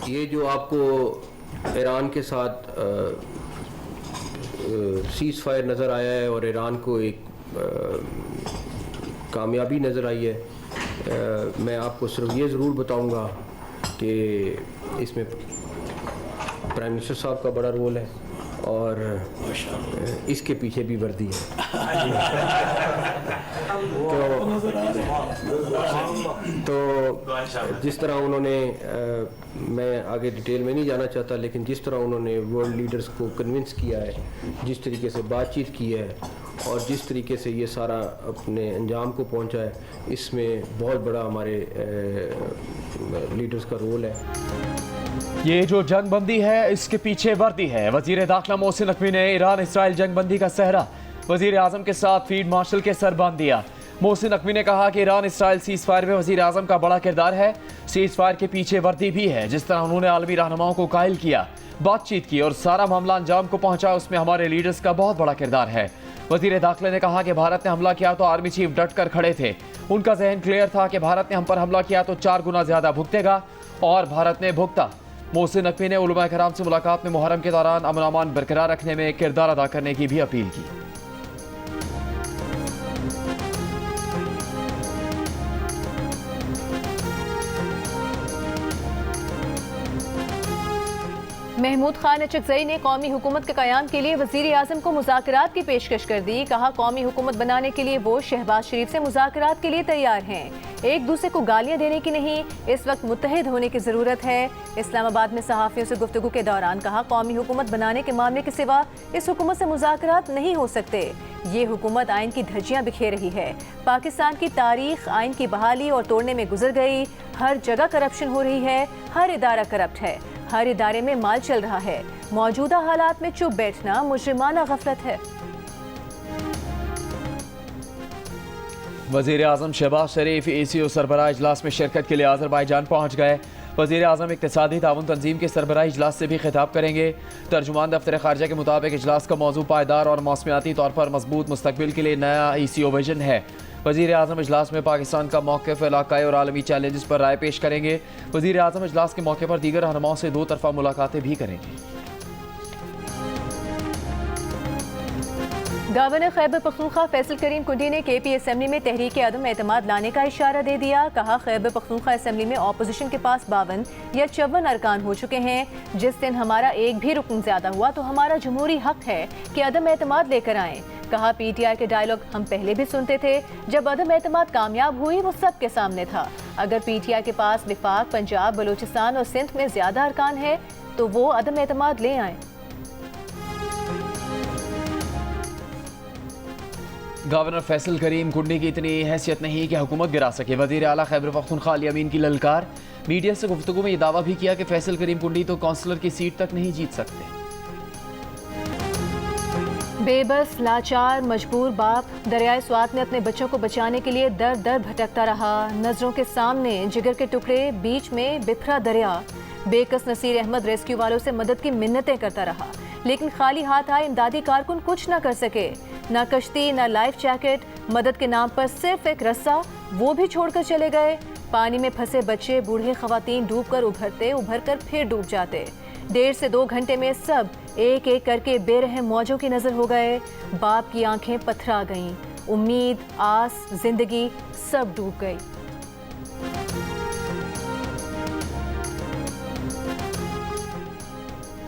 ये जो आपको ईरान के साथ सीज़ फायर नज़र आया है और ईरान को एक कामयाबी नज़र आई है, मैं आपको सिर्फ ये ज़रूर बताऊंगा कि इसमें प्राइम मिनिस्टर साहब का बड़ा रोल है और इसके पीछे भी वर्दी है। तो जिस तरह उन्होंने मैं आगे डिटेल में नहीं जाना चाहता, लेकिन जिस तरह उन्होंने वर्ल्ड लीडर्स को कन्विंस किया है, जिस तरीके से बातचीत की है और जिस तरीके से ये सारा अपने अंजाम को पहुंचा है, इसमें बहुत बड़ा हमारे लीडर्स का रोल है। ये जो जंगबंदी है इसके पीछे वर्दी है। वजीर दाखिला मोहसिन नकवी ने ईरान इसराइल जंगबंदी का सहरा वजीर आजम के साथ फील्ड मार्शल के सर बांध दिया। मोहसिन नकवी ने कहा कि ईरान इसराइल सीज फायर में वजीर आजम का बड़ा किरदार है। सीज फायर के पीछे वर्दी भी है। जिस तरह उन्होंने आलमी रहनुमाओं को कायल किया, बातचीत की और सारा मामला अंजाम को पहुंचा, उसमें हमारे लीडर्स का बहुत बड़ा किरदार है। वजीर दाखिला ने कहा कि भारत ने हमला किया तो आर्मी चीफ डट कर खड़े थे। उनका जहन क्लियर था कि भारत ने हम पर हमला किया तो 4 गुना ज्यादा भुगतेगा और भारत ने भुगता। मोहसिन नकवी ने उलमा कराम से मुलाकात में मुहर्रम के दौरान अमन अमान बरकरार रखने में किरदार अदा करने की भी अपील की। महमूद खान अचकजई ने कौमी हुकूमत के क़याम के लिए वज़ीर आज़म को मुज़ाकरात की पेशकश कर दी। कहा कौमी हुकूमत बनाने के लिए वो शहबाज शरीफ से मुज़ाकरात के लिए तैयार हैं, एक दूसरे को गालियां देने की नहीं। इस वक्त मुत्तहिद होने की ज़रूरत है। इस्लामाबाद में सहाफ़ियों से गुफ्तगू के दौरान कहा कौमी हुकूमत बनाने के मामले के सिवा इस हुकूमत से मुज़ाकरात नहीं हो सकते। ये हुकूमत आइन की धज्जियां बिखेर रही है। पाकिस्तान की तारीख आइन की बहाली और तोड़ने में गुजर गई। हर जगह करप्शन हो रही है, हर इदारा करप्ट है, हर इदारे में माल चल रहा है। मौजूदा हालात में चुप बैठना मुजरिमाना गफलत है। वज़ीर आज़म शहबाज शरीफ ECO सरबराह इजलास में शिरकत के लिए अज़रबाईजान पहुँच गए। वज़ीर आज़म इक़्तिसादी ताउन तंजीम के सरबराह इजलास से भी खिताब करेंगे। तर्जुमान दफ्तर ख़ारजा के मुताबिक इजलास का मौजू पायदार और मौसमियाती तौर पर मजबूत मुस्तकबिल के लिए नया ECO विजन है। वज़ीर आज़म इजलास में पाकिस्तान का मौक़िफ़, इलाक़ाई और आलमी चैलेंजेस पर राय पेश करेंगे। वज़ीर आज़म इजलास के मौके पर दीगर रहनुमाओं से 2 तरफ़ा मुलाकातें भी करेंगे। गवर्नर खैबर पख्तूनख्वा फैसल करीम कुंडी ने KP असम्बली में तहरीक अदम एतमाद लाने का इशारा दे दिया। कहा खैबर पख्तूनख्वा असम्बली में अपोजिशन के पास 52 या 54 अरकान हो चुके हैं। जिस दिन हमारा एक भी रुकन ज्यादा हुआ तो हमारा जमहूरी हक है कि अदम एतमाद लेकर आएँ। कहा PTI के डायलॉग हम पहले भी सुनते थे, जब अदम एतमाद कामयाब हुई वो सबके सामने था। अगर PTI के पास विफाक, पंजाब, बलूचिस्तान और सिंध में ज्यादा अरकान है तो वो अदम एतमाद ले आए। गवर्नर फैसल करीम कुंडी की इतनी हैसियत नहीं कि हुकूमत गिरा सके। वज़ीर आला खैबर पख्तूनख्वा अली अमीन की ललकार। मीडिया से गुफ्तगू में ये दावा भी किया कि फैसल करीम कुंडी तो काउंसलर की सीट तक नहीं जीत सकते। बेबस, लाचार, मजबूर बाप दरियाए स्वात में अपने बच्चों को बचाने के लिए दर दर भटकता रहा। नजरों के सामने जिगर के टुकड़े, बीच में बिखरा दरिया। बेकस नसीर अहमद रेस्क्यू वालों से मदद की मिन्नतें करता रहा, लेकिन खाली हाथ आए इमदादी कारकुन कुछ न कर सके। ना कश्ती, ना लाइफ जैकेट, मदद के नाम पर सिर्फ एक रस्सा, वो भी छोड़कर चले गए। पानी में फंसे बच्चे, बूढ़े खवातीन डूबकर उभर कर फिर डूब जाते। 1.5 से 2 घंटे में सब एक एक करके बेरहम मौजों की नजर हो गए। बाप की आंखें पथरा गईं। उम्मीद, आस, जिंदगी सब डूब गई।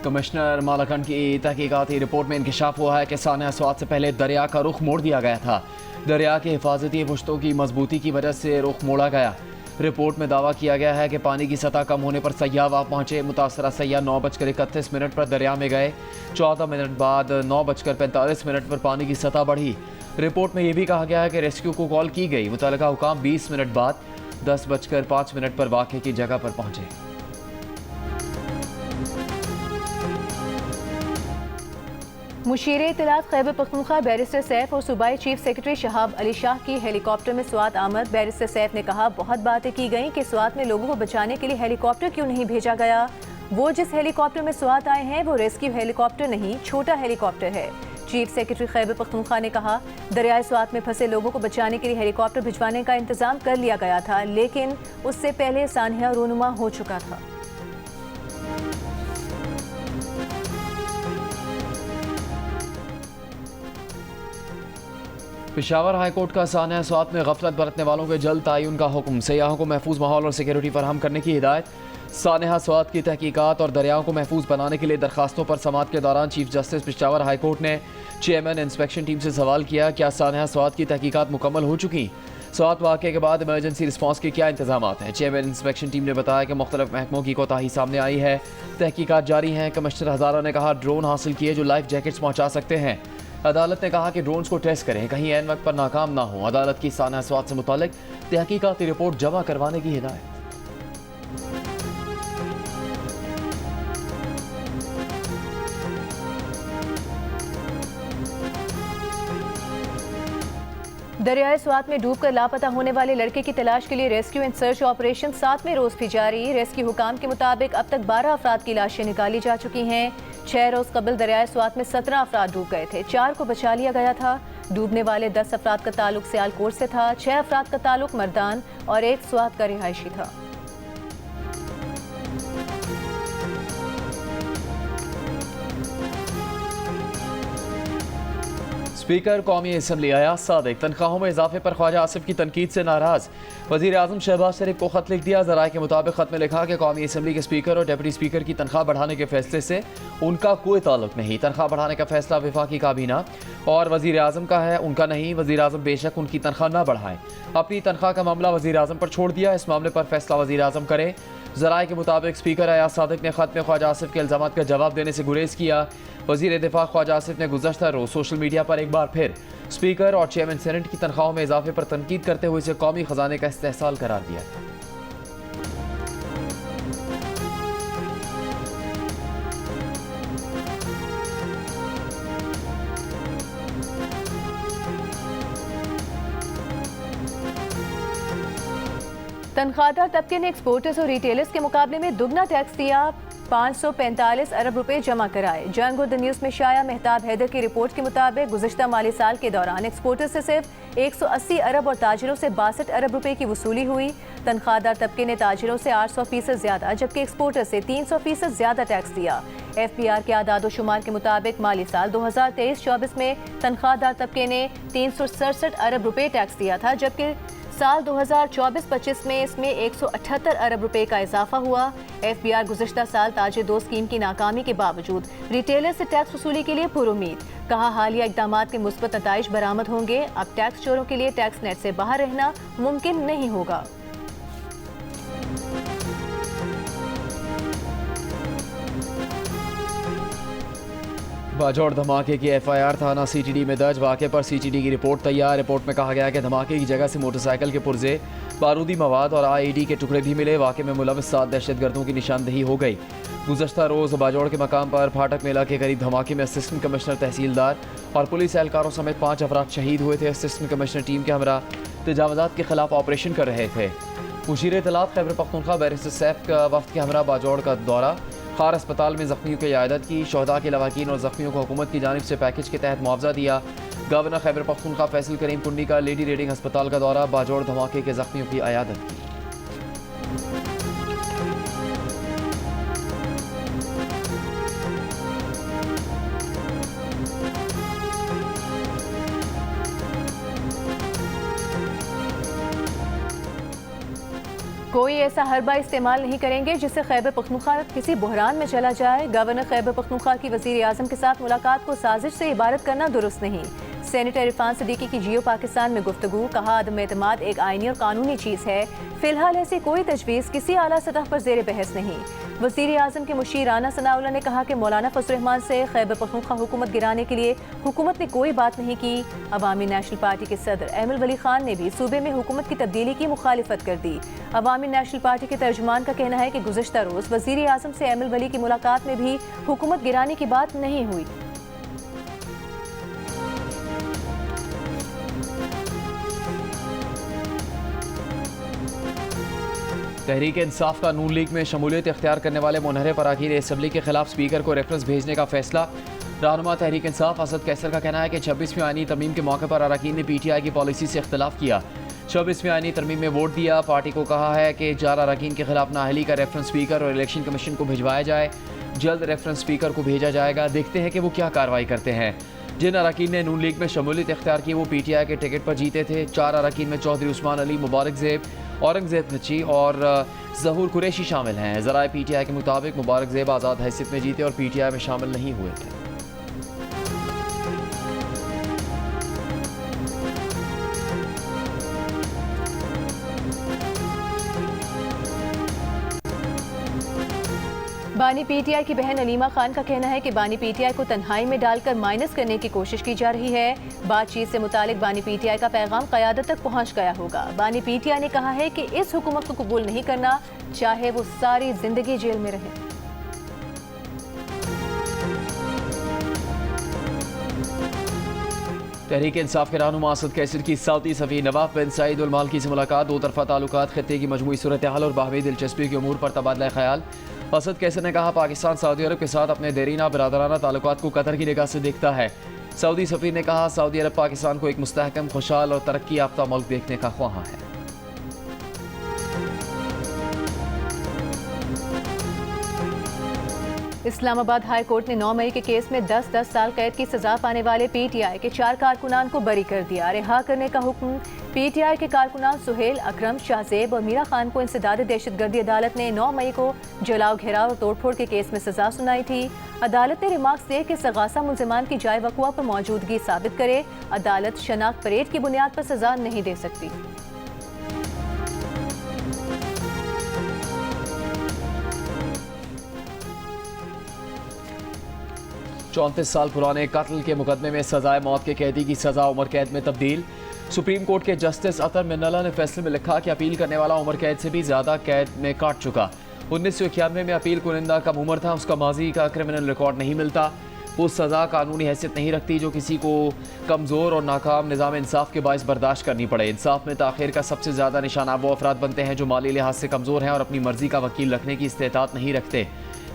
कमिश्नर मालाकंड की तहकीकाती रिपोर्ट में इंकशाफ हुआ है कि सानिया स्वात से पहले दरिया का रुख मोड़ दिया गया था। दरिया के हिफाजती पुश्तों की मजबूती की वजह से रुख मोड़ा गया। रिपोर्ट में दावा किया गया है कि पानी की सतह कम होने पर सैयाह वहाँ पहुँचे। मुतासरा सैयाह 9:31 पर दरिया में गए। 14 मिनट बाद 9:45 पर पानी की सतह बढ़ी। रिपोर्ट में यह भी कहा गया है कि रेस्क्यू को कॉल की गई। मुतल्लिका हुकाम 20 मिनट बाद 10:05 पर वाक़े की जगह पर पहुँचे। मुशीर इत्तलात खैबर पख्तूनख्वा बैरिस्टर सैफ और सूबाई चीफ सेक्रेटरी शहाब अली शाह की हेलीकॉप्टर में स्वात आमद। बैरिस्टर सैफ ने कहा बहुत बातें की गईं कि स्वात में लोगों को बचाने के लिए हेलीकॉप्टर क्यों नहीं भेजा गया। वो जिस हेलीकॉप्टर में स्वात आए हैं वो रेस्क्यू हेलीकॉप्टर नहीं, छोटा हेलीकॉप्टर है। चीफ सेक्रेटरी खैबर पख्तूनख्वा ने कहा दरियाए स्वात में फंसे लोगों को बचाने के लिए हेलीकॉप्टर भिजवाने का इंतजाम कर लिया गया था, लेकिन उससे पहले सानिया रूनुमा हो चुका था। पेशावर हाईकोर्ट का सानिया स्वात में गफलत बरतने वालों के जल्द तयन का हुक्म। सयाहों को महफूज माहौल और सिक्योरिटी फराहम करने की हिदायत। सानिया स्वात की तहकीकात और दरियाओं को महफूज बनाने के लिए दरखास्तों पर समाअत के दौरान चीफ जस्टिस पेशावर हाईकोर्ट ने चेयरमैन इंस्पेक्शन टीम से सवाल किया, क्या सानिया स्वात की तहकीकात मुकम्मल हो चुकी? स्वात वाक़े के बाद इमरजेंसी रिस्पॉन्स के क्या इंतजाम हैं? चेयरमैन इंस्पेक्शन टीम ने बताया कि मुख्तलिफ महकमों की कोताही सामने आई है, तहकीकात जारी हैं। कमिश्नर हज़ारा ने कहा, ड्रोन हासिल किए जो लाइफ जैकेट्स पहुँचा सकते हैं। अदालत ने कहा कि ड्रोन्स को टेस्ट करें, कहीं ऐन वक्त पर नाकाम ना हो। अदालत की सानिया स्वात से मुतालिक तहकीकाती रिपोर्ट जमा करवाने की हिदायत। दरियाए स्वात में डूबकर लापता होने वाले लड़के की तलाश के लिए रेस्क्यू एंड सर्च ऑपरेशन 7वें रोज भी जारी। रेस्क्यू हुकाम के मुताबिक अब तक 12 अफराद की लाशें निकाली जा चुकी हैं। 6 रोज कबल दरियाए स्वात में 17 अफराद डूब गए थे, 4 को बचा लिया गया था। डूबने वाले 10 अफराद का ताल्लुक सियालकोट से था, 6 अफराद का ताल्लुक मर्दान और 1 स्वात का रिहायशी था। स्पीकर कौमी असम्बली अयाज सादिक तनख्वाहों में इजाफे पर ख्वाजा आसिफ की तनकीद से नाराज। वज़ीर आज़म शहबाज शरीफ को खत लिख दिया। ज़राए के मुताबिक खत में लिखा कि कौमी असम्बली के स्पीकर और डिप्टी स्पीकर की तनख्वाह बढ़ाने के फैसले से उनका कोई ताल्लुक नहीं। तनख्वाह बढ़ाने का फैसला वफाकी काबीना और वज़ीर आज़म का है, उनका नहीं। वज़ीर आज़म बेशक उनकी तनख्वाह न बढ़ाएं, अपनी तनख्वाह का मामला वज़ीर आज़म पर छोड़ दिया। इस मामले पर फैसला वज़ीर आज़म करे। ज़राए के मुताबिक स्पीकर अयाज सादिक ने खत में ख्वाजा आसिफ के इल्ज़ामात का जवाब देने से गुरेज किया। वज़ीर दिफा ख्वाजा आसिफ ने गुज़श्ता रोज़ सोशल मीडिया पर एक बार फिर स्पीकर और चेयरमैन सेनेट की तनख्वाहों में इजाफे पर तनकीद करते हुए इसे कौमी खजाने का इस्तेहसाल करार दिया। तनख्वाहदार तबके ने एक्सपोर्टर्स और रिटेलर्स के मुकाबले में दुगना टैक्स दिया। 545 अरब रुपए जमा कराए। जंग और द न्यूज़ में शाया मेहताब हैदर की रिपोर्ट के मुताबिक गुज़श्ता माली साल के दौरान एक्सपोर्टर्स से सिर्फ 180 अरब और ताजिरों से 62 अरब रुपए की वसूली हुई। तनख्वाहदार तबके ने ताजिरों से 800% ज्यादा जबकि एक्सपोर्टर से 300% ज्यादा टैक्स दिया। FPR के आदाद व शुमार के मुताबिक माली साल 2023-24 में तनख्वाहदार तबके ने 367 अरब रुपए टैक्स दिया था, जबकि साल 2024-25 में इसमें 178 अरब रुपए का इजाफा हुआ। FPR गुज़श्ता साल ताजे दो स्कीम की नाकामी के बावजूद रिटेलर से टैक्स वसूली के लिए पुरुमीद। कहा, हालिया इक़दामात के मुस्बत नताइज बरामद होंगे। अब टैक्स चोरों के लिए टैक्स नेट से बाहर रहना मुमकिन नहीं होगा। बाजौड़ धमाके की FIR थाना CTD में दर्ज। वाक़े पर CTD की रिपोर्ट तैयार। रिपोर्ट में कहा गया कि धमाके की जगह से मोटरसाइकिल के पुर्जे, बारूदी मवाद और IED के टुकड़े भी मिले। वाक़े में मुलविस 7 दहशतगर्दों की निशानदही हो गई। गुज़श्ता रोज़ बाजौड़ के मकाम पर फाटक मेला के करीब धमाके में असिस्टेंट कमिश्नर, तहसीलदार और पुलिस एहलकारों समेत 5 अफराद शहीद हुए थे। असिस्टेंट कमिश्नर टीम के हमरा तजावुज़ात के खिलाफ ऑपरेशन कर रहे थे। मुशीर इत्तलात खैबर पख्तूनख्वा बैरिस्टर सैफ का वफ्द के हमरा बाजौड़ का दौरा। खार अस्पताल में जख्मियों की इयादत की। शहदा के लवाकीन और जख्मियों को हुकूमत की जानिब से पैकेज के तहत मुआवजा दिया। गवर्नर खैबर पख्तूनख्वा फैसल करीम कुंडी का लेडी रेडिंग अस्पताल का दौरा। बाजौड़ धमाके के जख्मियों की इयादत की। कोई ऐसा हरबा इस्तेमाल नहीं करेंगे जिससे खैबर पख्तूनख्वा किसी बुहरान में चला जाए। गवर्नर खैबर पख्तूनख्वा की वज़ीर आज़म के साथ मुलाकात को साजिश से इबारत करना दुरुस्त नहीं। सेनेटर इरफान सिद्दीकी की जियो पाकिस्तान में गुफ्तगू। कहा, अदम एतमाद एक आइनी और कानूनी चीज़ है। फिलहाल ऐसी कोई तजवीज़ किसी आला सतह पर ज़ेर बहस नहीं। वज़ीर आज़म के मुशीर राना सनाउल्लाह ने कहा कि मौलाना फजल रहमान से खैबर पख्तूनख्वा हुकूमत गिराने के लिए हुकूमत ने कोई बात नहीं की। अवामी नेशनल पार्टी के सदर अहमद वली खान ने भी सूबे में हुकूमत की तब्दीली की मुखालिफत कर दी। अवामी नेशनल पार्टी के तर्जुमान का कहना है कि गुज़श्ता रोज़ वज़ीर आज़म से अहमद वली की मुलाकात में भी हुकूमत गिराने की बात नहीं हुई। तहरीक इंसाफ का नून लीग में शमूलियत इख्तियार करने वाले मुनहरिफ अरकान असम्बली के खिलाफ स्पीकर को रेफरेंस भेजने का फैसला। रहनुमा तहरीक इंसाफ असद कैसर का कहना है कि 26वीं आईनी तरमीम के मौके पर अरकान ने PTI की पॉलिसी से इख्तिलाफ किया। 24वीं आईनी तरमीम में वोट दिया। पार्टी को कहा है कि 4 अरकान के खिलाफ नाअहली का रेफरेंस स्पीकर और इलेक्शन कमीशन को भिजवाया जाए। जल्द रेफरेंस स्पीकर को भेजा जाएगा। देखते हैं कि वो क्या कार्रवाई करते हैं। जिन अरकान ने नून लीग में शमूलियत इख्तियार की वो PTI के टिकट पर जीते थे। 4 अरकान में चौधरी उस्मान अली, मुबारक ज़ेब, औरंगज़ेब भची और ज़हूर कुरैशी शामिल हैं। ज़राए PTI के मुताबिक मुबारक ज़ेब आज़ाद हैसियत में जीते और PTI में शामिल नहीं हुए थे। बानी PTI की बहन अलीमा खान का कहना है कि बानी PTI को तन्हाई में डालकर माइनस करने की कोशिश की जा रही है। बातचीत से मुतालिक बानी PTI का पैगाम क़यादत तक पहुंच गया होगा। बानी PTI ने कहा है कि इस हुकूमत को कबूल नहीं करना, चाहे वो सारी जिंदगी जेल में रहे। तहरीक इंसाफ के रहनुमा असद कैसर की सऊदी सफ़ीर नवाफ बिन सईद अल मालकी से मुलाकात। 2 तरफ़ा ताल्लुकात, खित्ते की मजमूई सूरत हाल और बाहमी दिलचस्पी के उमूर पर तबादला ख्याल। असद कैसर ने कहा पाकिस्तान सऊदी अरब के साथ अपने देरीना बिरादराना ताल्लुकात को कतर की निगाह से देखता है। सऊदी सफ़ीर ने कहा सऊदी अरब पाकिस्तान को एक मुस्तहकम, खुशहाल और तरक्की याफ्ता मुल्क देखने का ख्वाह है। इस्लामाबाद हाई कोर्ट ने 9 मई के केस में 10-10 साल कैद की सजा पाने वाले PTI के 4 कारकुनान को बरी कर दिया। रिहा करने का हुक्म। PTI के कारकुनान सुहेल, अकरम, शाहजेब और मीरा खान को इंसदाद दहशतगर्दी अदालत ने 9 मई को जलाओ, घेराव और तोड़फोड़ के केस में सजा सुनाई थी। अदालत ने रिमार्क्स दिए कि सगासा मुल्जिमान की जाए वक़ुआ पर मौजूदगी साबित करे। अदालत शनाख्त परेड की बुनियाद पर सजा नहीं दे सकती। 34 साल पुराने कत्ल के मुकदमे में सजाए मौत के कैदी की सजा उम्र कैद में तब्दील। सुप्रीम कोर्ट के जस्टिस अतर मिन्नल्ला ने फैसले में लिखा कि अपील करने वाला उम्र कैद से भी ज्यादा कैद में काट चुका। 1991 में अपील कुनिंदा कम उम्र था, उसका माजी का क्रिमिनल रिकॉर्ड नहीं मिलता। वो सज़ा कानूनी हैसियत नहीं रखती जो किसी को कमज़ोर और नाकाम निज़ाम इंसाफ के बायस बर्दाश्त करनी पड़े। इंसाफ में ताख़ीर का सबसे ज़्यादा निशाना वो अफराद बनते हैं जो माली लिहाज से कमज़ोर हैं और अपनी मर्ज़ी का वकील रखने की इस्तेताअत नहीं रखते।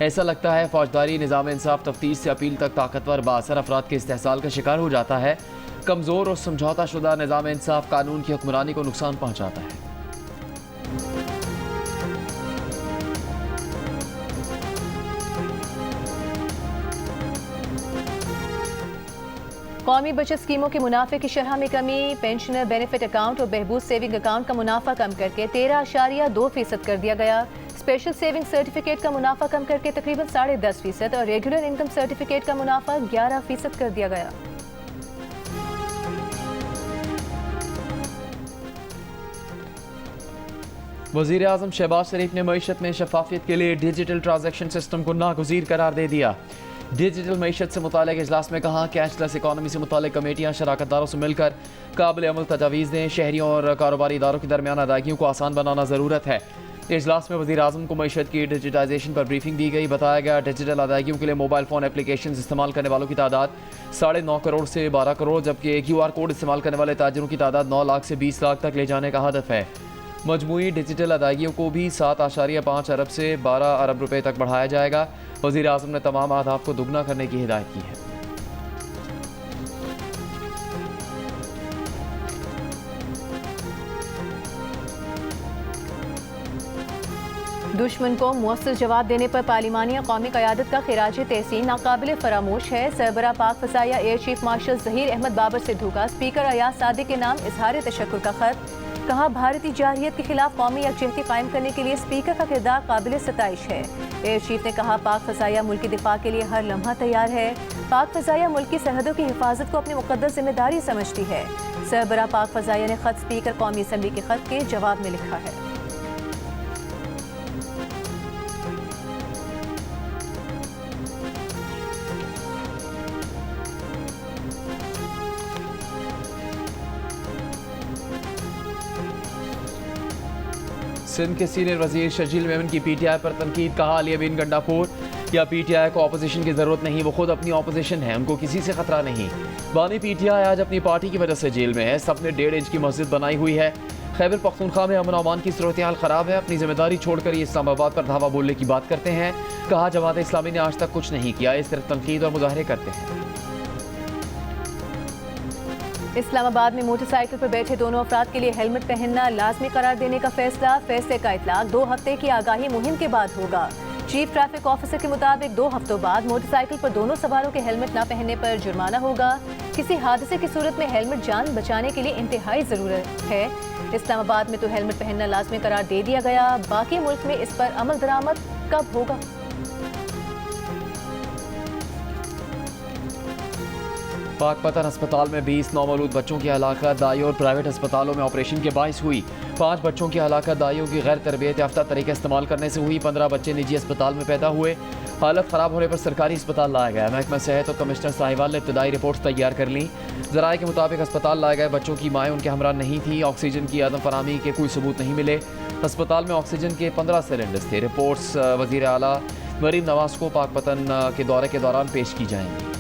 ऐसा लगता है फौजदारी निज़ाम इंसाफ तफ्तीश से अपील तक ताकतवर बाअसर अफराद के इस्तेहसाल का शिकार हो जाता है। कमज़ोर और समझौता शुदा निज़ाम इंसाफ कानून की हुक्मरानी को नुकसान पहुँचाता है। कौमी बचत स्कीमों के मुनाफे की शरह में कमी। पेंशनर बेनिफिट अकाउंट और बहबूद सेविंग अकाउंट का मुनाफा कम करके 13.2% कर दिया गया। स्पेशल सेविंग सर्टिफिकेट का मुनाफा कम करके तकरीबन 10.5% और रेगुलर इनकम सर्टिफिकेट का मुनाफा 11% कर दिया गया। वज़ीर आज़म शहबाज शरीफ ने मईशत में शफाफियत के लिए डिजिटल ट्रांजैक्शन सिस्टम को नागुज़ीर करार दे दिया। डिजिटल मईशत से मुताल्लिक़ इजलास में कहा कैशलेस इकॉनमी से मुताल्लिक़ कमेटियाँ शराकतदारों से मिलकर काबिल अमल तजावीज़ दें। शहरियों और कारोबारी इदारों के दरमियान अदायगियों को आसान बनाना ज़रूरत है। इजलास में वज़ीर आज़म को मईशत की डिजिटाइजेशन पर ब्रीफिंग दी गई। बताया गया डिजिटल अदायगियों के लिए मोबाइल फ़ोन एप्लीकेशन इस्तेमाल करने वालों की तादाद 9.5 करोड़ से 12 करोड़, जबकि QR कोड इस्तेमाल करने वाले ताजिरों की तादाद 9 लाख से 20 लाख तक ले जाने का हदफ है। मजमूई डिजिटल अदायगियों को भी 7.5 अरब से 12 अरब रुपए तक बढ़ाया जाएगा। वज़ीर आज़म ने तमाम अहदाफ को दुगना करने की हिदायत की है। दुश्मन को मुअस्सर जवाब देने पर पार्लिमानी कौमी क़यादत का खिराज तहसीन नाकाबिल फरामोश है। सरबरा पाक फ़ज़ाइया air chief marshal Zaheer Ahmed Babar Sidhu का स्पीकर अयाज सादिक के नाम इजहार तशक्कुर का खत। कहा भारतीय जारहियत के खिलाफ कौमी यकजहती कायम करने के लिए स्पीकर का किरदार काबिल सताइश है। एयर चीफ ने कहा पाक फ़ज़ाइया मुल्क की दिफा के लिए हर लम्हा तैयार है। पाक फ़ज़ाइया मुल्क की सरहदों की हिफाजत को अपनी मुक़द्दस जिम्मेदारी समझती है। सरबरा पाक फ़ज़ाइया ने खत स्पीकर कौमी असम्बली के खत के जवाब में लिखा है। सिंध के सीनियर वजीर शजील मेमन की PTI पर तनकीद। कहा अली अमीन गंडापुर या PTI को अपोजिशन की ज़रूरत नहीं, वो खुद अपनी अपोजिशन है, उनको किसी से खतरा नहीं। बानी PTI आज अपनी पार्टी की वजह से जेल में है। सबने 1.5 इंच की मस्जिद बनाई हुई है। खैबर पख्तूनख्वा में अमन अमान की सूरत हाल ख़राब है। अपनी जिम्मेदारी छोड़कर ये इस्लामाबाद पर धावा बोलने की बात करते हैं। कहा जमात इस्लामी ने आज तक कुछ नहीं किया, ये सिर्फ तनकीद और मुजाहरे करते हैं। इस्लामाबाद में मोटरसाइकिल पर बैठे दोनों अफराद के लिए हेलमेट पहनना लाजमी करार देने का फैसला। फैसले का इतलाक 2 हफ्ते की आगाही मुहिम के बाद होगा। चीफ ट्रैफिक ऑफिसर के मुताबिक 2 हफ्तों बाद मोटरसाइकिल पर दोनों सवारों के हेलमेट न पहनने पर जुर्माना होगा। किसी हादसे की सूरत में हेलमेट जान बचाने के लिए इंतहाई ज़रूरत है। इस्लामाबाद में तो हेलमेट पहनना लाजमी करार दे दिया गया, बाकी मुल्क में इस पर अमल दरामद कब होगा? पाकपतन अस्पताल में 20 नौमौलूद बच्चों की हलाकत, दाई और प्राइवेट अस्पतालों में ऑपरेशन के बाइस हुई। 5 बच्चों की हलाकत दाइयों की गैर तरबियत याफ्ता तरीका इस्तेमाल करने से हुई। 15 बच्चे निजी अस्पताल में पैदा हुए। हालत ख़राब होने पर सरकारी अस्पताल लाया गया। महकमा सेहत और कमिश्नर साहिवाल ने इब्तदाई रिपोर्ट तैयार कर ली। ज़राए के मुताबिक अस्पताल लाए गए बच्चों की माएँ उनके हमरा नहीं थी। ऑक्सीजन की आदम फराहमी के कोई सबूत नहीं मिले। अस्पताल में ऑक्सीजन के 15 सिलेंडर्स थे। रिपोर्ट्स वज़ीर आला मरीम नवाज को पाकपतन के दौरे के दौरान पेश की जाएंगी।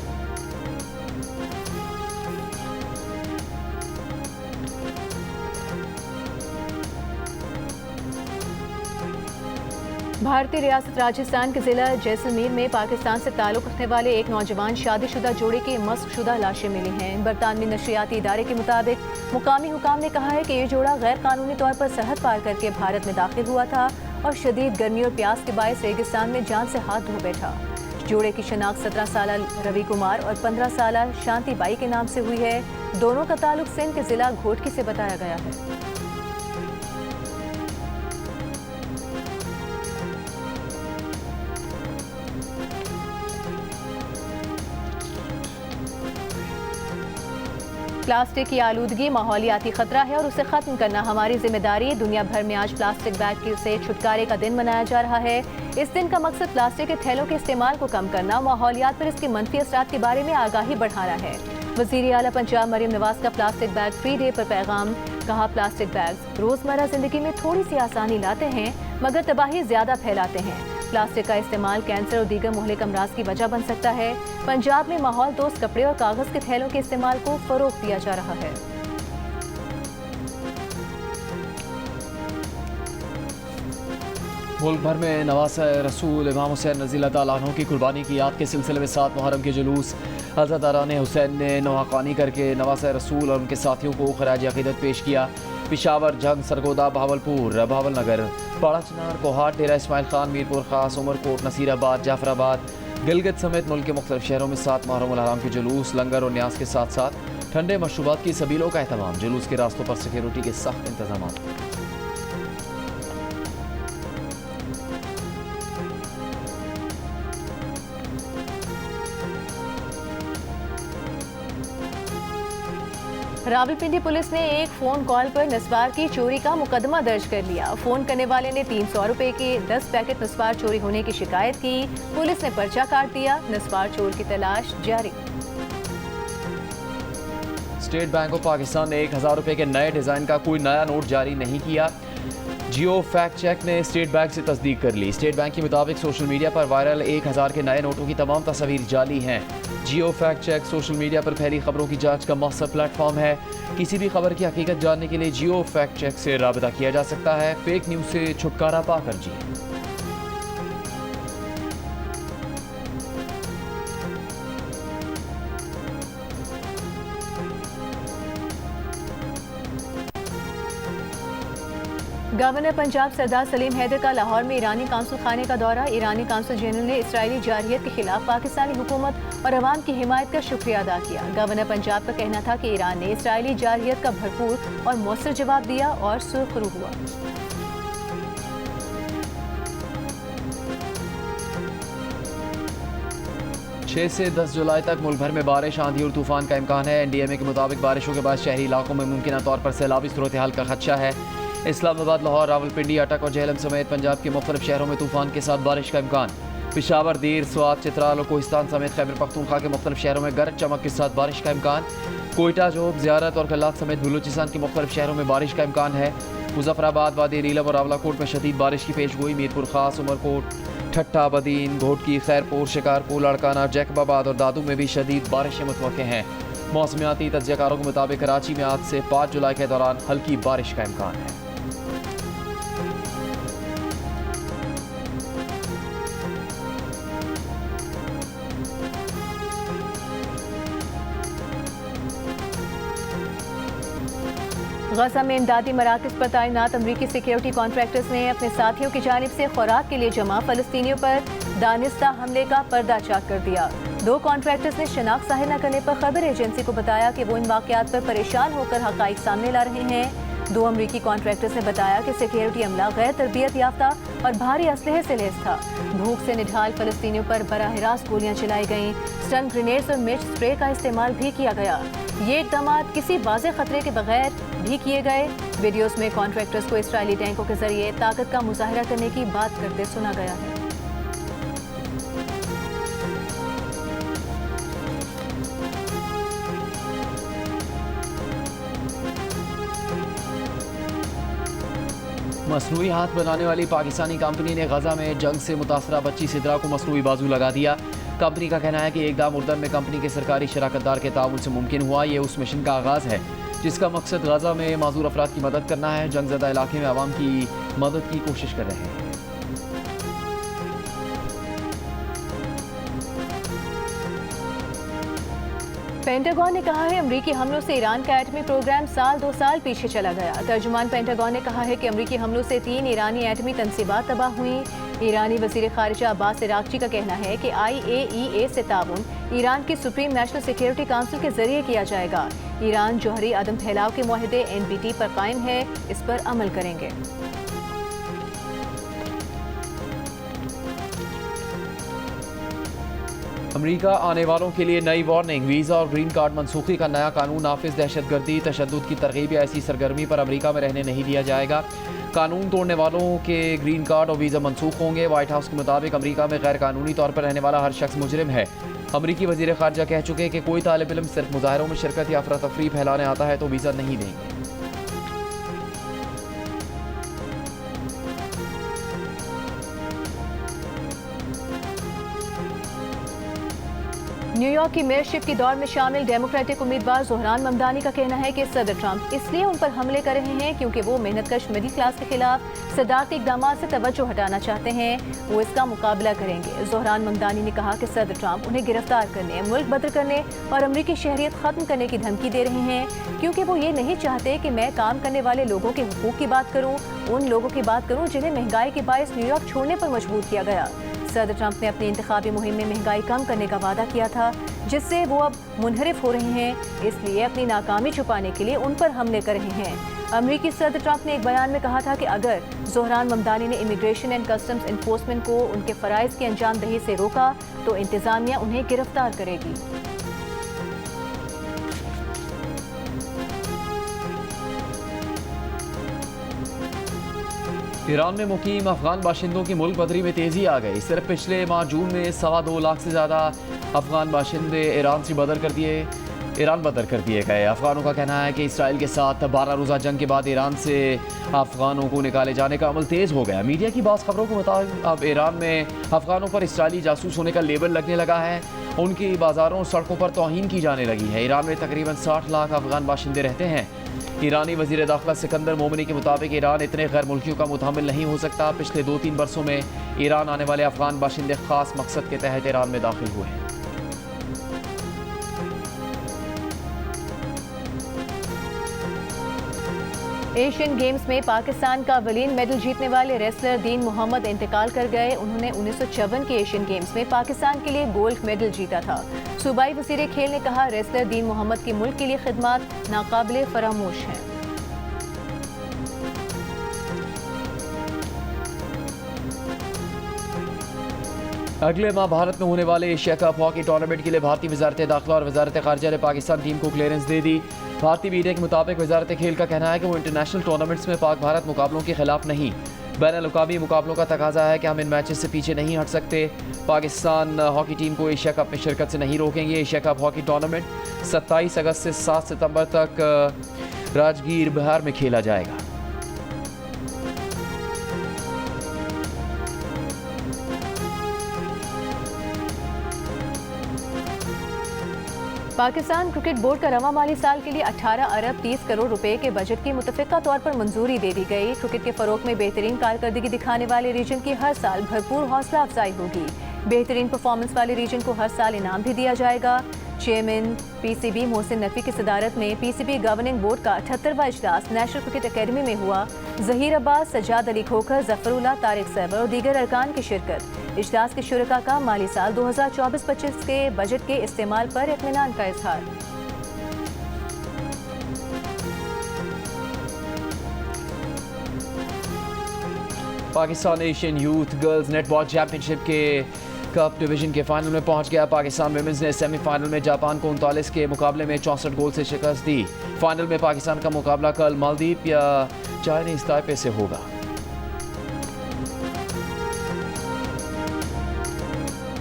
भारतीय रियासत राजस्थान के जिला जैसलमेर में पाकिस्तान से ताल्लुक़ रखने वाले एक नौजवान शादीशुदा जोड़े की मस्कशुदा लाशें मिली हैं। बरतानवी नशरियाती इदारे के मुताबिक मुकामी हुकाम ने कहा है कि ये जोड़ा गैर कानूनी तौर पर सरहद पार करके भारत में दाखिल हुआ था और शदीद गर्मी और प्यास के बायस रेगिस्तान में जान से हाथ धो बैठा। जोड़े की शनाख्त 17 साल रवि कुमार और 15 साल शांति बाई के नाम से हुई है। दोनों का ताल्लुक सिंध के जिला घोटकी से बताया गया है। प्लास्टिक की आलूदगी माहौलियाती खतरा है और उसे खत्म करना हमारी जिम्मेदारी। दुनिया भर में आज प्लास्टिक बैग से छुटकारे का दिन मनाया जा रहा है। इस दिन का मकसद प्लास्टिक के थैलों के इस्तेमाल को कम करना, माहौलियात पर इसके मनफी असरात के बारे में आगाही बढ़ाना है। वज़ीर आला पंजाब मरीम नवाज का प्लास्टिक बैग फ्री डे पर पैगाम। कहा, प्लास्टिक बैग रोजमर्रा जिंदगी में थोड़ी सी आसानी लाते हैं मगर तबाही ज्यादा फैलाते हैं। प्लास्टिक का इस्तेमाल कैंसर और दीगर मुहलिक अमराज की वजह बन सकता है। पंजाब में माहौल दोस्त कपड़े और कागज के थैलों के इस्तेमाल को फरोग दिया जा रहा है। मुल्क भर में नवासा रसूल इमाम हुसैन रज़ी अल्लाह तआला अन्हु की कुर्बानी की याद के सिलसिले में 7 मुहर्रम के जुलूस अज़ादारान हुसैन ने नवाखानी करके नवासा रसूल और उनके साथियों को खराज अक़ीदत पेश किया। पिशावर, जंग, सरगोदा, भावलपुर, भावलनगर, पाड़ा चिनार, कोहाट, डेरा इस्माइल खान, मीरपुर खास, उमरकोट, नसीराबाद, जाफराबाद, गिलगित समेत मुल्क के मुख्तलिफ शहरों में 7 मुहर्रम उल हराम के जुलूस लंगर और न्याज के साथ साथ ठंडे मशरूबात की सबीलों का एहतमाम। जुलूस के रास्तों पर सिक्योरिटी के सख्त इंतजाम। रावलपिंडी पुलिस ने एक फोन कॉल पर नस्वार की चोरी का मुकदमा दर्ज कर लिया। फोन करने वाले ने 300 रुपए के 10 पैकेट नस्वार चोरी होने की शिकायत की। पुलिस ने पर्चा काट दिया। नस्वार चोर की तलाश जारी। स्टेट बैंक ऑफ पाकिस्तान ने 1000 रुपए के नए डिजाइन का कोई नया नोट जारी नहीं किया। जियो फैक्ट चेक ने स्टेट बैंक से तस्दीक कर ली। स्टेट बैंक के मुताबिक सोशल मीडिया पर वायरल 1000 के नए नोटों की तमाम तस्वीर जाली हैं। जियो फैक्ट चेक सोशल मीडिया पर फैली खबरों की जांच का मौसर प्लेटफॉर्म है। किसी भी खबर की हकीकत जानने के लिए जियो फैक्ट चेक से राबता किया जा सकता है। फेक न्यूज़ से छुटकारा पाकर जी। गवर्नर पंजाब सरदार सलीम हैदर का लाहौर में ईरानी काउंसिल खाने का दौरा। ईरानी काउंसिल जनरल ने इसराइली जारहियत के खिलाफ पाकिस्तानी हुकूमत और अवाम की हिमायत का शुक्रिया अदा किया। गवर्नर पंजाब का कहना था कि ईरान ने इसराइली जारहियत का भरपूर और मौसर जवाब दिया और सुरखरू हुआ। छह से 10 जुलाई तक मुल्क भर में बारिश, आंधी और तूफान का इम्कान है। NDMA के मुताबिक बारिशों के बाद शहरी इलाकों में मुमकिन तौर पर सैलाबी सूरत हाल का खदशा है। इस्लामाबाद, लाहौर, रावलपिंडी, अटक और झेलम समेत पंजाब के मुख्तलिफ शहरों में तूफान के साथ बारिश का इम्कान। पिशावर, दीर, स्वात, चित्राल और कोहिस्तान समेत खैबर पख्तूनख्वा के मुख्तलिफ शहरों में गरज चमक के साथ बारिश का इम्कान। कोयटा, जोब, ज़ियारत और कल्लात समेत बलूचिस्तान के मुख्तलिफ शहरों में बारिश का इम्कान है। मुजफ्फराबाद, वादी नीलम और रावलाकोट में शदीद बारिश की पेशगोई। मीरपुर खास, उमरकोट, ठट्टा, बदीन, घोटकी, खैरपुर, शिकारपुर, लड़काना, जैकबाबाद और दादू में भी शदीद बारिशें मुतवक्के हैं। मौसमियाती तज्ज़ियाकारों के मुताबिक कराची में आज से 5 जुलाई के दौरान हल्की बारिश का इम्कान है। गजा में इमदादी मराकज़ पर तैनात अमरीकी सिक्योरिटी कॉन्ट्रैक्टर्स ने अपने साथियों की जानिब से खुराक के लिए जमा फलस्तीनियों पर दानिस्ता हमले का पर्दा चाक कर दिया। 2 कॉन्ट्रैक्टर्स ने शनाख्त ज़ाहिर न करने पर खबर एजेंसी को बताया कि वो इन वाक़यात पर परेशान होकर हक़ाइक़ सामने ला रहे हैं। 2 अमरीकी कॉन्ट्रैक्टर्स ने बताया कि सिक्योरिटी अमला गैर तरबियत याफ्ता और भारी असलहे से लैस था। भूख से निढाल फलस्तीनियों पर बराह रास्त गोलियां चलाई गईं। स्टन ग्रेनेड्स और मिर्च स्प्रे का इस्तेमाल भी किया गया। ये इक़दामात किसी वाज़े खतरे के बगैर भी किए गए। वीडियोस में कॉन्ट्रैक्टर्स को इस्राएली टैंकों के जरिए ताकत का मुजाहरा करने की बात करते सुना गया है। मसनूई हाथ बनाने वाली पाकिस्तानी कंपनी ने गजा में जंग से मुतासरा बच्ची सिद्रा को मसनूई बाजू लगा दिया। कंपनी का कहना है कि इक़दाम उर्दन में कंपनी के सरकारी शराकतदार के ताउन से मुमकिन हुआ। ये उस मिशन का आगाज़ है जिसका मकसद गजा में माजूर अफराद की मदद करना है। जंगज़दा इलाके में आवाम की मदद की कोशिश कर रहे हैं। पेंटागन ने कहा है अमरीकी हमलों से ईरान का एटमी प्रोग्राम 2 साल पीछे चला गया। तर्जुमान पेंटागन ने कहा है कि अमरीकी हमलों से 3 ईरानी एटमी तनसीबात तबाह हुई। ईरानी वज़ीर ख़ारिजा अब्बास इराक़ची का कहना है कि IAEA से ताउन ईरान की सुप्रीम नेशनल सिक्योरिटी काउंसिल के जरिए किया जाएगा। ईरान जौहरी अदम फैलाव के मुआहदे NPT पर कायम है, इस पर अमल करेंगे। अमेरिका आने वालों के लिए नई वार्निंग। वीज़ा और ग्रीन कार्ड मनसूखी का नया कानून नाफिज। दहशतगर्दी, तशद्दुद की तरगीब या ऐसी सरगर्मी पर अमेरिका में रहने नहीं दिया जाएगा। कानून तोड़ने वालों के ग्रीन कार्ड और वीज़ा मनसूख होंगे। वाइट हाउस के मुताबिक अमेरिका में गैर कानूनी तौर पर रहने वाला हर शख्स मुजरिम है। अमरीकी वज़ीर ख़ारिजा कह चुके कि कोई तालिब इल्म सिर्फ मुजाहरों में शिरकत या अफरा तफरी फैलाने आता है तो वीज़ा नहीं देंगे। न्यूयॉर्क की मेयरशिप की दौड़ में शामिल डेमोक्रेटिक उम्मीदवार ज़ोहरान ममदानी का कहना है कि सदर ट्रंप इसलिए उन पर हमले कर रहे हैं क्योंकि वो मेहनतकश मिडिल क्लास के खिलाफ सदारती इक़दामात से तवज्जो हटाना चाहते हैं। वो इसका मुकाबला करेंगे। ज़ोहरान ममदानी ने कहा कि सदर ट्रंप उन्हें गिरफ्तार करने, मुल्क बदर करने और अमरीकी शहरियत ख़त्म करने की धमकी दे रहे हैं क्योंकि वो ये नहीं चाहते कि मैं काम करने वाले लोगों के हुकूक की बात करूँ, उन लोगों की बात करूँ जिन्हें महंगाई के बायस न्यूयॉर्क छोड़ने पर मजबूर किया गया। सदर ट्रंप ने अपनी इंतखाबी मुहिम में महंगाई कम करने का वादा किया था जिससे वो अब मुनहरिफ हो रहे हैं, इसलिए अपनी नाकामी छुपाने के लिए उन पर हमले कर रहे हैं। अमरीकी सदर ट्रंप ने एक बयान में कहा था कि अगर ज़ोहरान ममदानी ने इमिग्रेशन एंड कस्टम्स इन्फोर्समेंट को उनके फ़राइज़ की अंजामदही से रोका तो इंतज़ामिया उन्हें गिरफ्तार करेगी। ईरान में मुकीम अफगान बाशिंदों की मुल्क बदरी में तेज़ी आ गई। सिर्फ पिछले माह जून में 2.25 लाख से ज़्यादा अफगान बाशिंदे ईरान बदर कर दिए गए। अफगानों का कहना है कि इसराइल के साथ 12 रोज़ा जंग के बाद ईरान से अफगानों को निकाले जाने का अमल तेज़ हो गया। मीडिया की बात खबरों के मुताबिक अब ईरान में अफगानों पर इसराइली जासूस होने का लेबल लगने लगा है। उनकी बाज़ारों और सड़कों पर तौहीन की जाने लगी है। ईरान में तकरीबन 60 लाख अफगान बाशिंदे रहते हैं। ईरानी वज़ीर दाखिला सिकंदर मोमिनी के मुताबिक ईरान इतने गैर मुल्कियों का मुतहम्मिल नहीं हो सकता। पिछले 2-3 बरसों में ईरान आने वाले अफगान बाशिंदे ख़ास मकसद के तहत ईरान में दाखिल हुए हैं। एशियन गेम्स में पाकिस्तान का अव्वलीन मेडल जीतने वाले रेसलर दीन मोहम्मद इंतकाल कर गए। उन्होंने 1954 के एशियन गेम्स में पाकिस्तान के लिए गोल्ड मेडल जीता था। सूबाई वज़ीर खेल ने कहा रेसलर दीन मोहम्मद की मुल्क के लिए खिदमत नाकाबिले फरामोश हैं। अगले माह भारत में होने वाले एशिया कप हॉकी टूर्नामेंट के लिए भारतीय वजारत दाखिला और वजारत खारजा ने पाकिस्तान टीम को क्लियरेंस दे दी। भारतीय मीडिया के मुताबिक वजारत खेल का कहना है कि वो इंटरनेशनल टूर्नामेंट्स में पाक भारत मुकाबलों के खिलाफ नहीं, बैन-अल-अक़वामी मुकाबलों का तकाजा है कि हम इन मैचेस से पीछे नहीं हट सकते। पाकिस्तान हॉकी टीम को एशिया कप में शिरकत से नहीं रोकेंगे। एशिया कप हॉकी टूर्नामेंट 27 अगस्त से 7 सितंबर तक राजगीर बिहार में खेला जाएगा। पाकिस्तान क्रिकेट बोर्ड का रवा माली साल के लिए 18 अरब 30 करोड़ रुपए के बजट की मुतफ़िका तौर पर मंजूरी दे दी गई। क्रिकेट के फ़रोग़ में बेहतरीन कारकर्दगी दिखाने वाले रीजन की हर साल भरपूर हौसला अफजाई होगी। बेहतरीन परफॉर्मेंस वाले रीजन को हर साल इनाम भी दिया जाएगा। चेयरमैन पीसीबी मोहसिन नकवी की सदारत में पीसीबी गवर्निंग बोर्ड का 78वां इजलास नेशनल क्रिकेट एकेडमी में हुआ। जहीर अब्बास, सज्जाद अली खोखर, जफरुल्लाह, तारिक सरवर और दीगर अरकान की शिरकत। इजलास के शुरका का माली साल 2024-25 के बजट के इस्तेमाल पर इत्मीनान का इजहार। Pakistan Asian youth girls netball championship के कप डिवीजन के फाइनल में पहुंच गया। पाकिस्तान विमेंस ने सेमीफाइनल में जापान को 39 के मुकाबले में 64 गोल से शिकस्त दी। फाइनल में पाकिस्तान का मुकाबला कल मालदीव या चाइनीज ताइपे से होगा।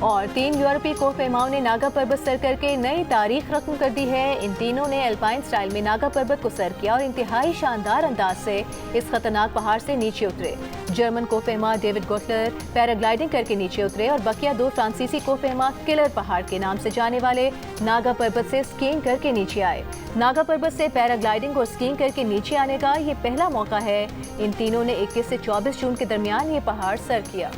और 3 यूरोपीय कोहपेमाओं ने नागा पर्वत सर करके नई तारीख रकम कर दी है। इन तीनों ने अल्पाइन स्टाइल में नागा पर्वत को सर किया और इंतहाई शानदार अंदाज से इस खतरनाक पहाड़ से नीचे उतरे। जर्मन कोहपेमा डेविड गोटलर पैराग्लाइडिंग करके नीचे उतरे और बकिया 2 फ्रांसीसी कोहपेमा किलर पहाड़ के नाम से जाने वाले नागा पर्वत से स्कीइंग करके नीचे आए। नागा पर्वत से पैराग्लाइडिंग और स्कीइंग करके नीचे आने का ये पहला मौका है। इन तीनों ने 21 से 24 जून के दरमियान ये पहाड़ सर किया।